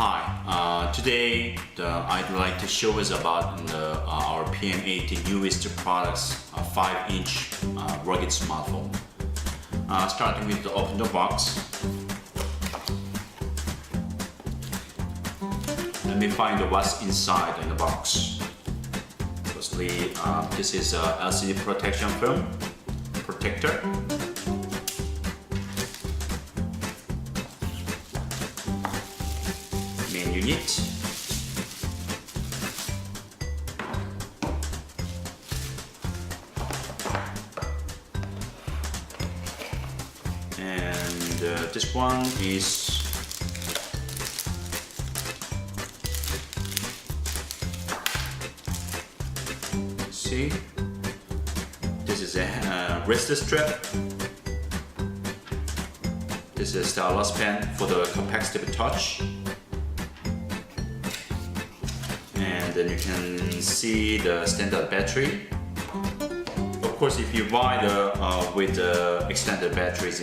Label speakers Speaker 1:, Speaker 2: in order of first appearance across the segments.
Speaker 1: Hi, today I'd like to show us about our PM80 newest products, a 5-inch rugged smartphone. Starting with the open the box. Let me find what's inside in the box. Firstly, this is a LCD protection film protector. Main unit. And this one is see, this is a wrist strap. This is a stylus pen for the capacitive touch. And then you can see the standard battery. Of course, if you buy with the extended batteries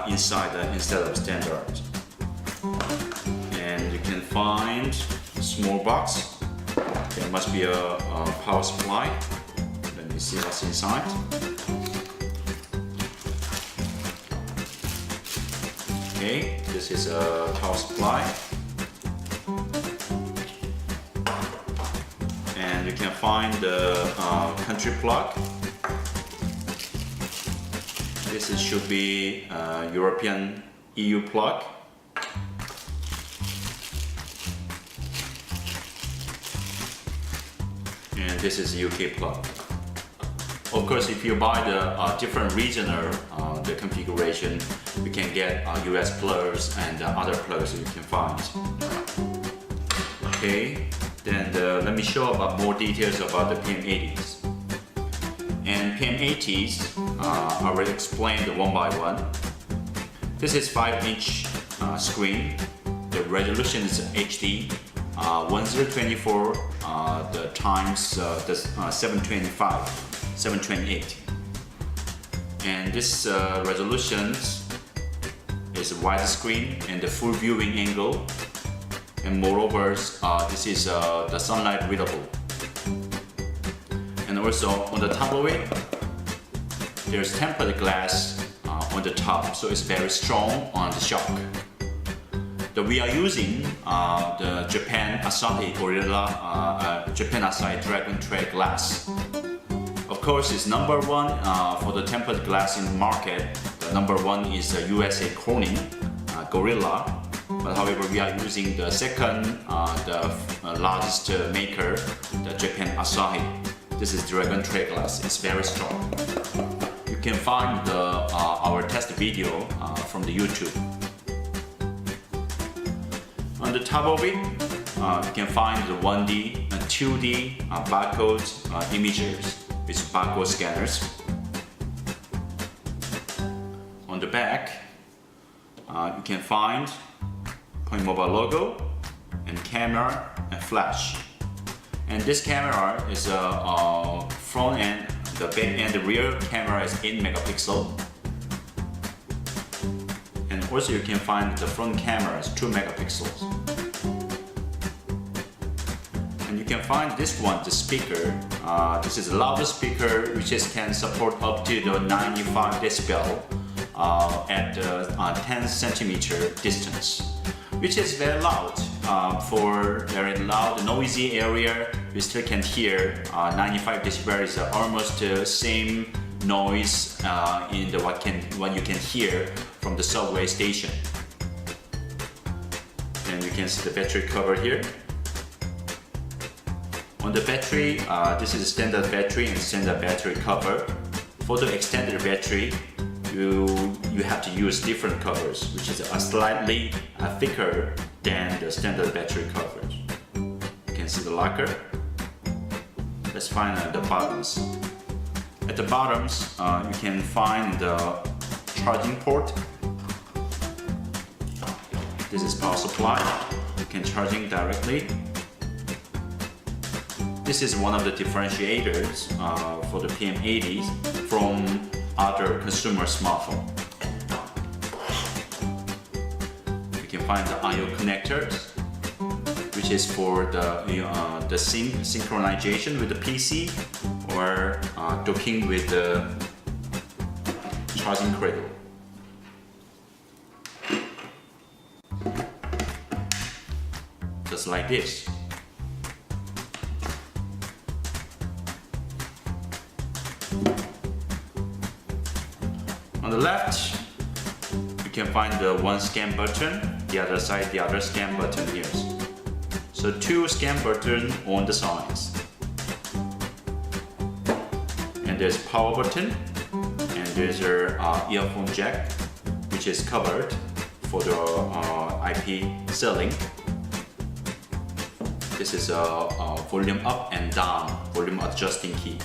Speaker 1: inside instead of standard. And you can find a small box. There must be a power supply. Let me see what's inside. Okay, this is a power supply. And you can find the country plug. This should be European EU plug. And this is UK plug. Of course, if you buy the different regional the configuration, you can get US plugs and other plugs you can find. Okay. Then let me show about more details about the PM80s. And PM80s, I will explain the one by one. This is 5-inch screen. The resolution is HD, 1024 the times the 725, 728. And this resolution is widescreen and the full viewing angle. And moreover, this is the sunlight readable. And also on the top of it, there's tempered glass on the top, so it's very strong on the shock. We are using the Japan Asahi Gorilla, Japan Asahi Dragon Tray glass. Of course, it's number one for the tempered glass in the market. The number one is USA Corning Gorilla. But however, we are using the second, the largest maker, the Japan Asahi. This is Dragon Tray glass. It's very strong. You can find our test video from the YouTube. On the top of it, you can find the 1D and 2D barcode images with barcode scanners. On the back, you can find Point Mobile logo and camera and flash. And this camera is a front end, the back end, the rear camera is 8 megapixel. And also you can find the front camera is 2 megapixels. And you can find this one, the speaker. This is a louder speaker which can support up to the 95 decibel at 10 centimeter distance, which is very loud. For very loud, noisy area, we still can hear 95 decibel is almost the same noise in the what you can hear from the subway station. And you can see the battery cover here. On the battery, this is a standard battery and standard battery cover. For the extended battery, you have to use different covers, which is slightly thicker than the standard battery covers. You can see the locker. Let's find the bottoms. At the bottoms, you can find the charging port. This is power supply. You can charging directly. This is one of the differentiators for the PM80s from other consumer smartphone. You can find the I/O connectors, which is for the synchronization with the PC or docking with the charging cradle. Just like this. On the left, you can find the one scan button, the other side, the other scan button here. So two scan buttons on the sides. And there's power button, and there's your earphone jack, which is covered for the IP selling. This is a volume up and down, volume adjusting key.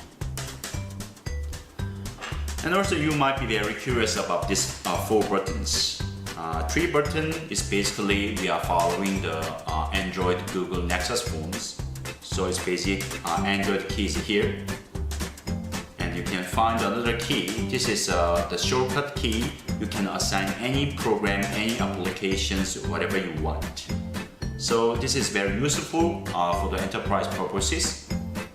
Speaker 1: And also you might be very curious about these 4 buttons. 3 button is basically we are following the Android Google Nexus phones. So it's basic Android keys here. And you can find another key. This is the shortcut key. You can assign any program, any applications, whatever you want. So this is very useful for the enterprise purposes.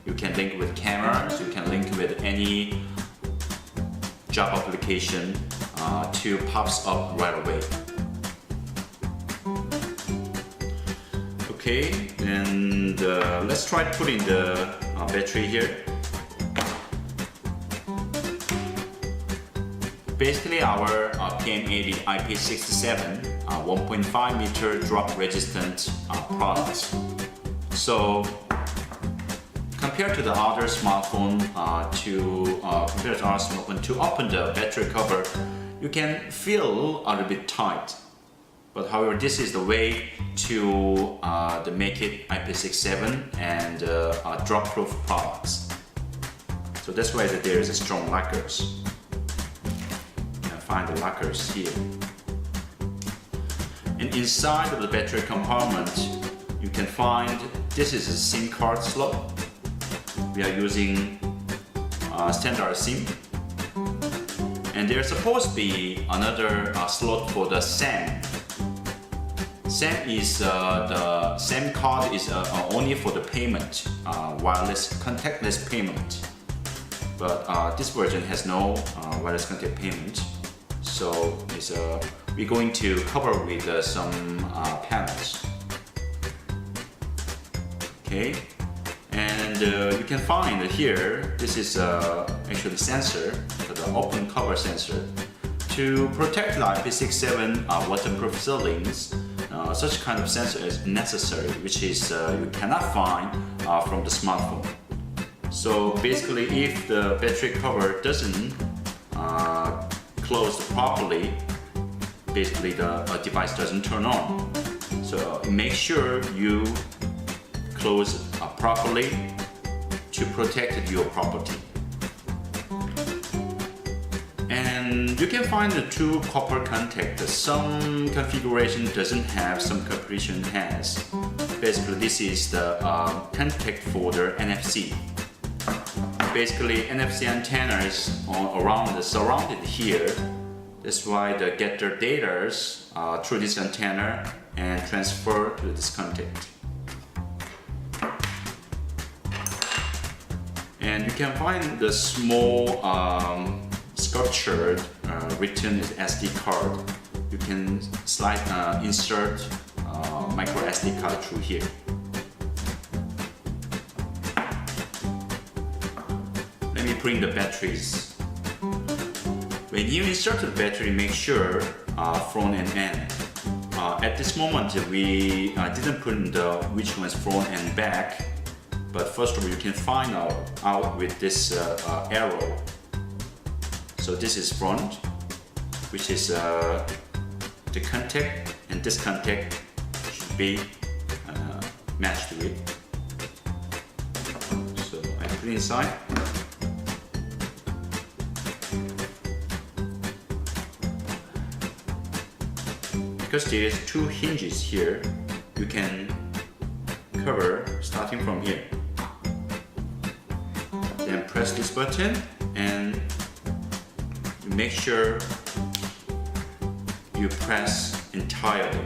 Speaker 1: You can link with cameras, you can link with any job application to pops up right away. Okay, and let's try putting the battery here. Basically our PM80 IP67 1.5 meter drop resistant product. So compared to the other smartphone, to open the battery cover, you can feel a little bit tight. But however, this is the way to make it IP67 and drop-proof products. So that's why there is a strong lacquers. You can find the lacquers here. And inside of the battery compartment, you can find this is a SIM card slot. We are using standard SIM, and there's supposed to be another slot for the SAM. SAM is the SAM card is only for the payment, wireless contactless payment. But this version has no wireless contact payment, so it's we're going to cover with some panels. Okay. And you can find here, this is actually sensor, the open cover sensor. To protect the IP67 waterproof ceilings, such kind of sensor is necessary, which is you cannot find from the smartphone. So basically, if the battery cover doesn't close properly, basically the device doesn't turn on. So make sure you close properly to protect your property. And you can find the 2 copper contactors. Some configuration doesn't have, some configuration has. Basically, this is the contact for the NFC. Basically, NFC antenna is surrounded here. That's why they get their data through this antenna and transfer to this contact. And you can find the small sculpture written as SD card. You can insert micro SD card through here. Let me bring the batteries. When you insert the battery, make sure front and end. At this moment, we didn't put in which one is front and back. But first of all, you can find out with this arrow. So this is front, which is the contact, and this contact should be matched with. So I put it inside. Because there's 2 hinges here, you can cover starting from here. Then press this button and you make sure you press entirely.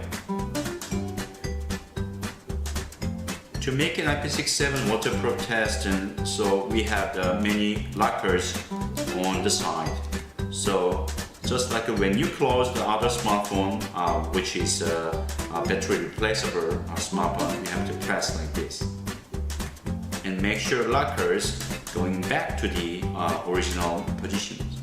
Speaker 1: To make an IP67 waterproof test, and so we have many lockers on the side. So just like when you close the other smartphone, which is a battery replaceable smartphone, you have to press like this. And make sure lockers going back to the original positions.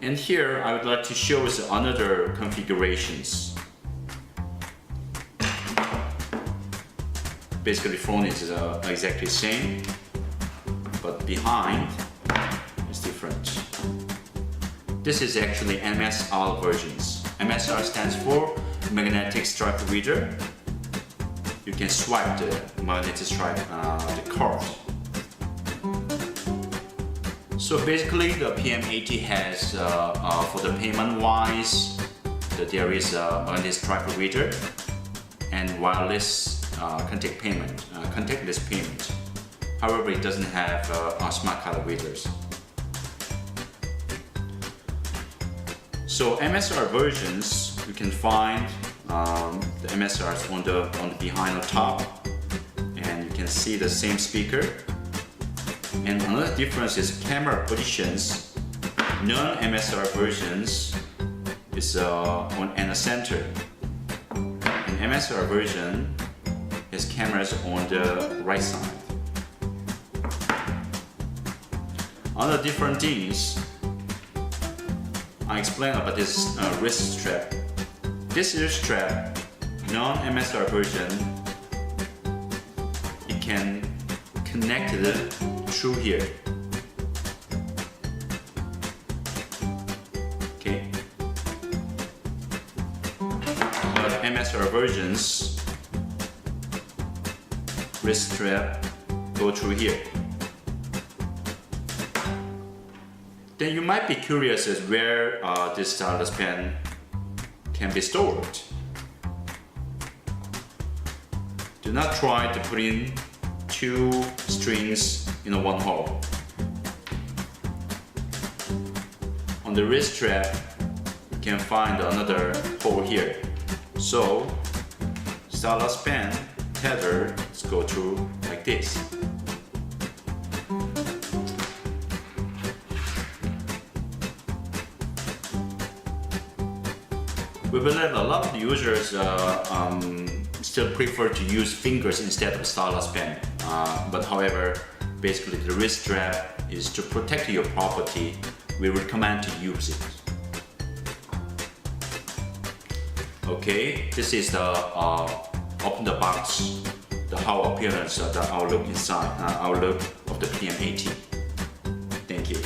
Speaker 1: And here I would like to show us another configurations. Basically, phone is exactly the same, but behind is different. This is actually MSR versions. MSR stands for magnetic stripe reader. You can swipe the magnetic stripe, the card. So basically, the PM80 has, for the payment wise, there is a magnetic stripe reader and wireless contactless payment. However, it doesn't have smart card readers. So MSR versions, you can find the MSRs on the behind or top, and you can see the same speaker. And another difference is camera positions. Non-MSR versions is on the center. An MSR version has cameras on the right side. Other different things I explained about this wrist strap. This wrist strap, non-MSR version, it can connect it through here. Okay. But MSR versions, wrist strap go through here. Then you might be curious as where this stylus pen can be stored. Do not try to put in two strings in one hole. On the wrist strap, you can find another hole here. So, stylus pen tether go through like this. We believe a lot of users still prefer to use fingers instead of stylus pen. But however, basically the wrist strap is to protect your property. We recommend to use it. Okay, this is the open the box, the how appearance, the outlook inside, outlook of the PM80. Thank you.